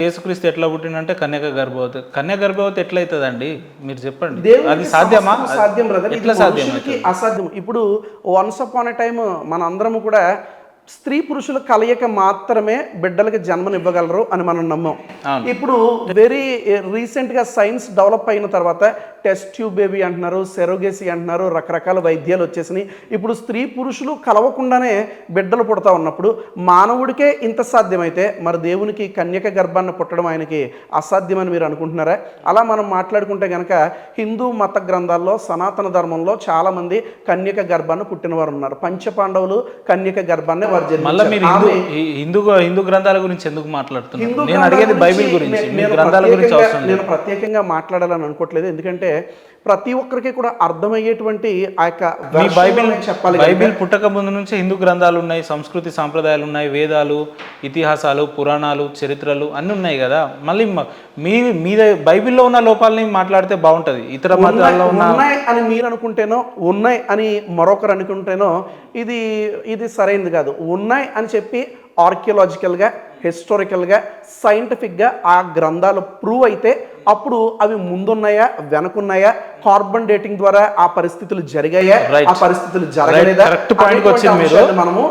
యేసుక్రీస్తు ఎట్లా పుట్టిండంటే కన్యక గర్భవతి ఎట్లయితుందండి మీరు చెప్పండి. దేవునికి అది సాధ్యమా? సాధ్యం బ్రదర్. ఎట్లా సాధ్యం? అసాధ్యం. ఇప్పుడు వన్స్ అపాన్ ఎ టైమ్ మన అందరము కూడా స్త్రీ పురుషుల కలయిక మాత్రమే బిడ్డలకి జన్మనివ్వగలరు అని మనం నమ్మం. ఇప్పుడు వెరీ రీసెంట్గా సైన్స్ డెవలప్ అయిన తర్వాత టెస్ట్ ట్యూబ్ బేబీ అంటున్నారు, సెరోగేసీ అంటున్నారు, రకరకాల వైద్యాలు వచ్చేసినాయి. ఇప్పుడు స్త్రీ పురుషులు కలవకుండానే బిడ్డలు పుడతా ఉన్నప్పుడు మానవుడికే ఇంత సాధ్యమైతే మరి దేవునికి కన్యక గర్భాన్ని పుట్టడం ఆయనకి అసాధ్యమని మీరు అనుకుంటున్నారా? అలా మనం మాట్లాడుకుంటే కనుక హిందూ మత గ్రంథాల్లో సనాతన ధర్మంలో చాలామంది కన్యక గర్భాన్ని పుట్టినవారు ఉన్నారు. పంచపాండవులు కన్యక గర్భాన్ని మళ్ళీ మీరు హిందూ గ్రంథాల గురించి ఎందుకు మాట్లాడుతున్నారు? నేను అడిగేది బైబిల్ గురించి. నేను ప్రత్యేకంగా మాట్లాడాలని అనుకోవట్లేదు. ఎందుకంటే ప్రతి ఒక్కరికి కూడా అర్థమయ్యేటువంటి ఆ యొక్క బైబిల్ చెప్పాలి. బైబిల్ పుట్టక ముందు నుంచి హిందూ గ్రంథాలు ఉన్నాయి, సంస్కృతి సాంప్రదాయాలు ఉన్నాయి, వేదాలు, ఇతిహాసాలు, పురాణాలు, చరిత్రలు అన్నీ ఉన్నాయి కదా. మళ్ళీ మీద బైబిల్లో ఉన్న లోపాలని మాట్లాడితే బాగుంటుంది. ఇతర మతాల్లో ఉన్నాయి అని మీరు అనుకుంటేనో, ఉన్నాయి అని మరొకరు అనుకుంటేనో ఇది సరైనది కాదు. ఉన్నాయి అని చెప్పి ఆర్కియలాజికల్గా, హిస్టారికల్గా, సైంటిఫిక్గా ఆ గ్రంథాలు ప్రూవ్ అయితే అప్పుడు అవి ముందున్నాయా వెనకున్నాయా, కార్బన్ డేటింగ్ ద్వారా ఆ పరిస్థితులు జరిగాయా, ఆ పరిస్థితులు జరగలేదా, మనము